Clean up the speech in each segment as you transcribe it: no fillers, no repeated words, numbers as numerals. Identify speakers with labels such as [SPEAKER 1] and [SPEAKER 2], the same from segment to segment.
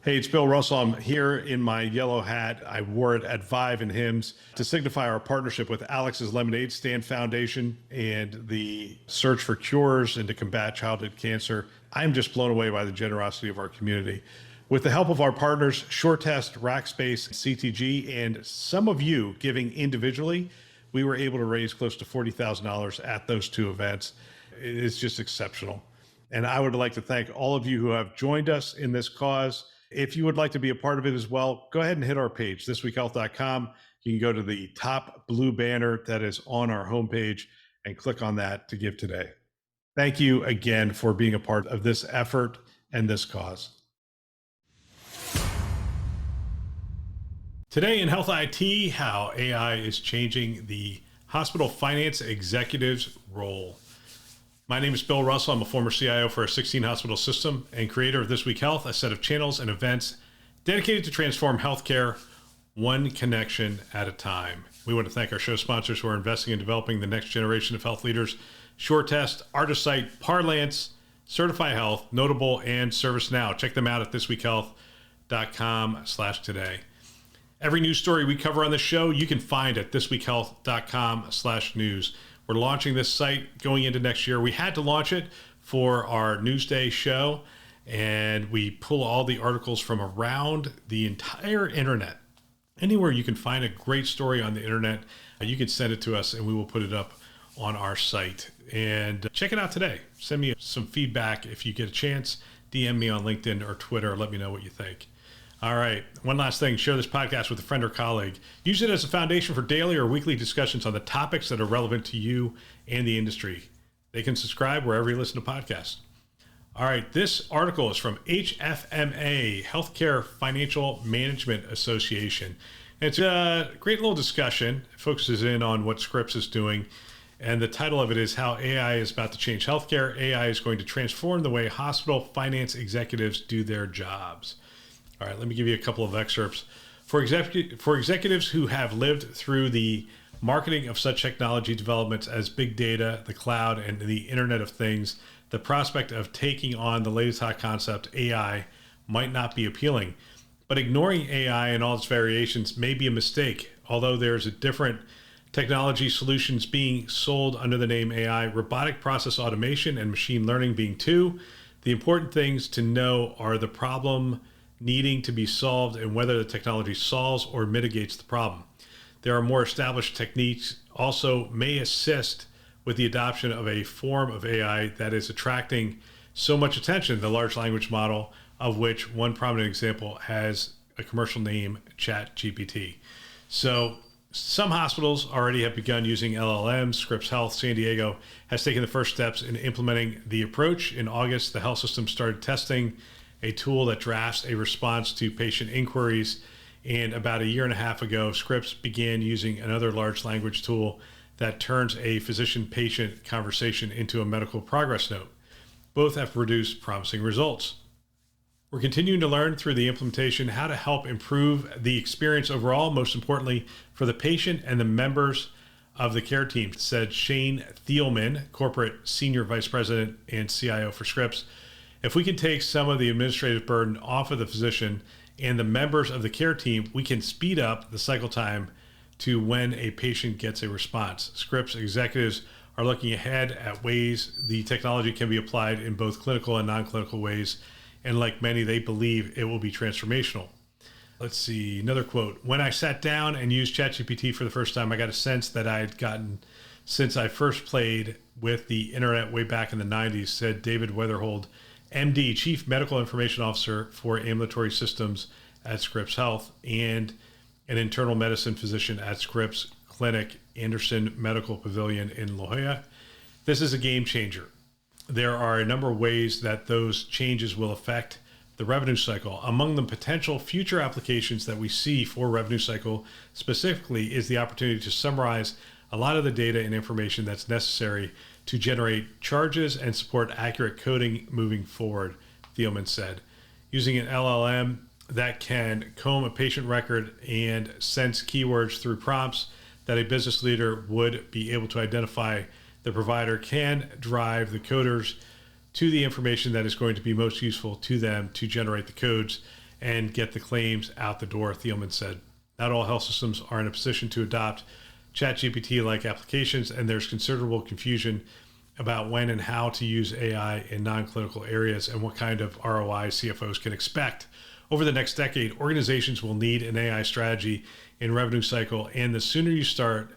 [SPEAKER 1] Hey, it's Bill Russell. I'm here in my yellow hat. I wore it at Vive and Hims to signify our partnership with Alex's Lemonade Stand Foundation and the search for cures and to combat childhood cancer. I'm just blown away by the generosity of our community. With the help of our partners, SureTest, Rackspace, CTG, and some of you giving individually, we were able to raise close to $40,000 at those two events. It is just exceptional. And I would like to thank all of you who have joined us in this cause. If you would like to be a part of it as well, go ahead and hit our page, thisweekhealth.com. You can go to the top blue banner that is on our homepage and click on that to give today. Thank you again for being a part of this effort and this cause. Today in Health IT, how AI is changing the hospital finance executive's role. My name is Bill Russell. I'm a former CIO for a 16 hospital system and creator of This Week Health, a set of channels and events dedicated to transform healthcare one connection at a time. We want to thank our show sponsors who are investing in developing the next generation of health leaders: SureTest, Artisight, Parlance, Certify Health, Notable, and ServiceNow. Check them out at thisweekhealth.com/today. Every news story we cover on the show, you can find at thisweekhealth.com/news. We're launching this site going into next year. We had to launch it for our Newsday show, and we pull all the articles from around the entire internet. Anywhere you can find a great story on the internet, you can send it to us and we will put it up on our site. And check it out today. Send me some feedback if you get a chance. DM me on LinkedIn or Twitter. Let me know what you think. All right. One last thing. Share this podcast with a friend or colleague. Use it as a foundation for daily or weekly discussions on the topics that are relevant to you and the industry. They can subscribe wherever you listen to podcasts. All right. This article is from HFMA, Healthcare Financial Management Association. It's a great little discussion. It focuses in on what Scripps is doing. And the title of it is How AI is About to Change Healthcare. AI is going to transform the way hospital finance executives do their jobs. All right, let me give you a couple of excerpts. For executives who have lived through the marketing of such technology developments as big data, the cloud, and the Internet of Things, the prospect of taking on the latest hot concept, AI, might not be appealing. But ignoring AI and all its variations may be a mistake. Although there's a different technology solutions being sold under the name AI, robotic process automation and machine learning being two, the important things to know are the problem needing to be solved and whether the technology solves or mitigates the problem. There are more established techniques also may assist with the adoption of a form of AI that is attracting so much attention, the large language model, of which one prominent example has a commercial name, ChatGPT. So some hospitals already have begun using LLMs. Scripps Health San Diego has taken the first steps in implementing the approach. In August, the health system started testing a tool that drafts a response to patient inquiries. And about a year and a half ago, Scripps began using another large language tool that turns a physician-patient conversation into a medical progress note. Both have produced promising results. We're continuing to learn through the implementation how to help improve the experience overall, most importantly for the patient and the members of the care team, said Shane Thielman, Corporate Senior Vice President and CIO for Scripps. If we can take some of the administrative burden off of the physician and the members of the care team, we can speed up the cycle time to when a patient gets a response. Scripps executives are looking ahead at ways the technology can be applied in both clinical and non-clinical ways. And like many, they believe it will be transformational. Let's see, another quote. When I sat down and used ChatGPT for the first time, I got a sense that I had gotten since I first played with the internet way back in the 90s, said David Weatherhold, MD, Chief Medical Information Officer for Ambulatory Systems at Scripps Health and an internal medicine physician at Scripps Clinic, Anderson Medical Pavilion in La Jolla. This is a game changer. There are a number of ways that those changes will affect the revenue cycle. Among the potential future applications that we see for revenue cycle specifically is the opportunity to summarize a lot of the data and information that's necessary to generate charges and support accurate coding moving forward, Thielman said. Using an LLM that can comb a patient record and sense keywords through prompts that a business leader would be able to identify, the provider can drive the coders to the information that is going to be most useful to them to generate the codes and get the claims out the door. Thielman said, not all health systems are in a position to adopt ChatGPT-like applications, and there's considerable confusion about when and how to use AI in non-clinical areas and what kind of ROI CFOs can expect. Over the next decade, organizations will need an AI strategy in revenue cycle, and the sooner you start,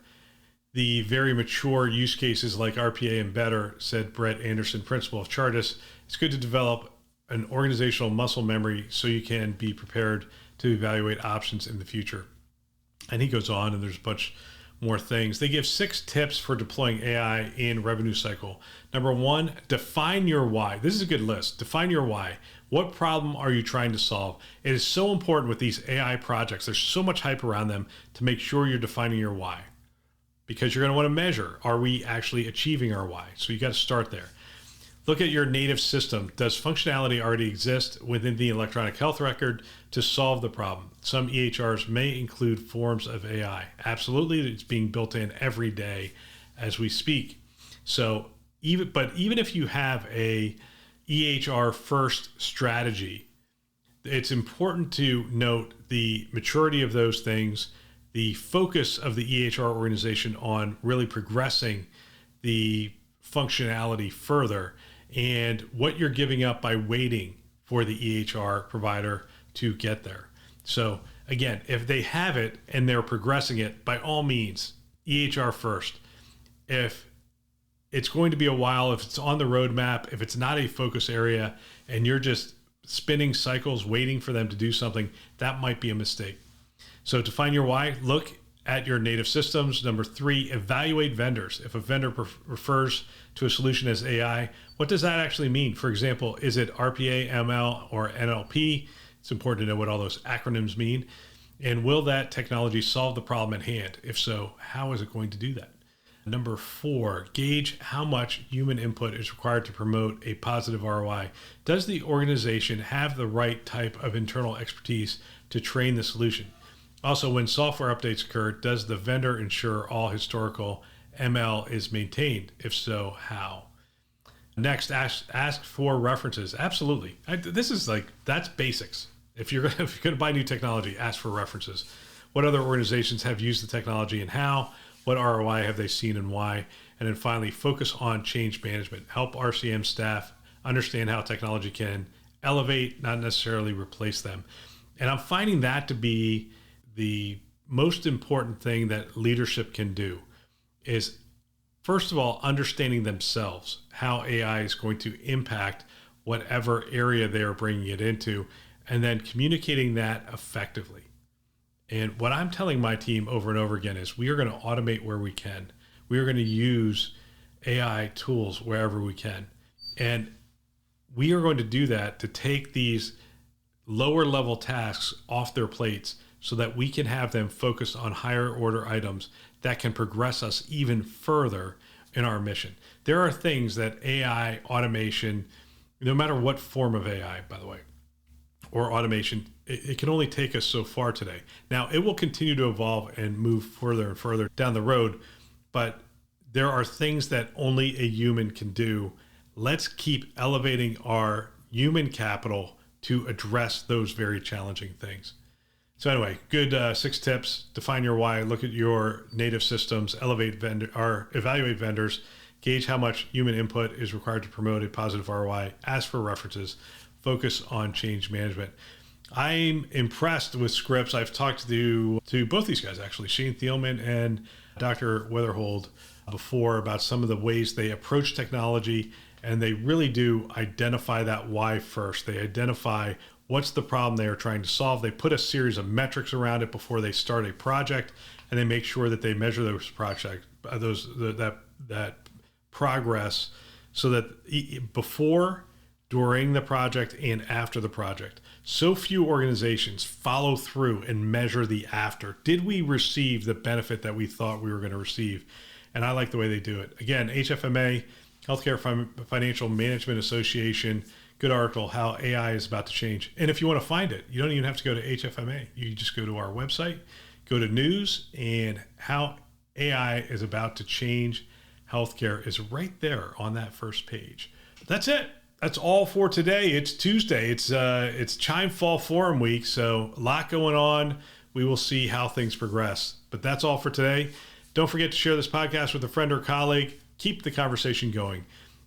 [SPEAKER 1] the very mature use cases like RPA and better, said Brett Anderson, principal of Chartis. It's good to develop an organizational muscle memory so you can be prepared to evaluate options in the future. And he goes on, and there's a bunch more things. They give 6 tips for deploying AI in revenue cycle. Number 1, define your why. This is a good list. Define your why. What problem are you trying to solve? It is so important with these AI projects. There's so much hype around them to make sure you're defining your why, because you're going to want to measure, are we actually achieving our why? So you got to start there. Look at your native system. Does functionality already exist within the electronic health record to solve the problem? Some EHRs may include forms of AI. Absolutely, it's being built in every day as we speak. So even if you have a EHR first strategy, it's important to note the maturity of those things, the focus of the EHR organization on really progressing the functionality further, and what you're giving up by waiting for the EHR provider to get there. So again, if they have it and they're progressing it, by all means, EHR first. If it's going to be a while, if it's on the roadmap, if it's not a focus area, and you're just spinning cycles waiting for them to do something, that might be a mistake. So to find your why, look at your native systems. Number 3, evaluate vendors. If a vendor refers to a solution as AI, what does that actually mean? For example, is it RPA, ML, or NLP? It's important to know what all those acronyms mean. And will that technology solve the problem at hand? If so, how is it going to do that? Number 4, gauge how much human input is required to promote a positive ROI. Does the organization have the right type of internal expertise to train the solution? Also, when software updates occur, does the vendor ensure all historical ML is maintained? If so, how? Next, ask for references. Absolutely. That's basics. If you're going to buy new technology, ask for references. What other organizations have used the technology and how? What ROI have they seen and why? And then finally, focus on change management. Help RCM staff understand how technology can elevate, not necessarily replace them. And I'm finding that to be the most important thing that leadership can do is, first of all, understanding themselves, how AI is going to impact whatever area they are bringing it into, and then communicating that effectively. And what I'm telling my team over and over again is we are going to automate where we can. We are going to use AI tools wherever we can. And we are going to do that to take these lower level tasks off their plates so that we can have them focused on higher order items that can progress us even further in our mission. There are things that AI automation, no matter what form of AI, by the way, or automation, it can only take us so far today. Now, it will continue to evolve and move further and further down the road, but there are things that only a human can do. Let's keep elevating our human capital to address those very challenging things. So anyway, good 6 tips. Define your why, look at your native systems, evaluate vendors, gauge how much human input is required to promote a positive ROI, ask for references, focus on change management. I'm impressed with Scripps. I've talked to both these guys, actually, Shane Thielman and Dr. Weatherhold, before about some of the ways they approach technology, and they really do identify that why first. They identify what's the problem they are trying to solve. They put a series of metrics around it before they start a project, and they make sure that they measure that progress so that before, during the project, and after the project. So few organizations follow through and measure the after. Did we receive the benefit that we thought we were going to receive? And I like the way they do it. Again, HFMA, Healthcare Financial Management Association, good article, how AI is about to change. And if you want to find it, you don't even have to go to HFMA. You just go to our website, go to news, and how AI is about to change healthcare is right there on that first page. That's it. That's all for today. It's Tuesday. It's Chime Fall Forum week, so a lot going on. We will see how things progress. But that's all for today. Don't forget to share this podcast with a friend or colleague. Keep the conversation going.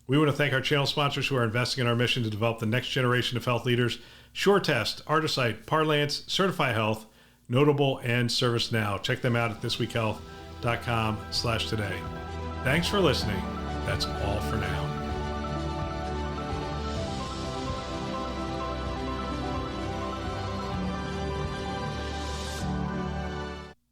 [SPEAKER 1] We want to thank our channel sponsors who are investing in our mission to develop the next generation of health leaders: SureTest, Artisight, Parlance, Certify Health, Notable, and ServiceNow. Check them out at thisweekhealth.com/today. Thanks for listening. That's all for now.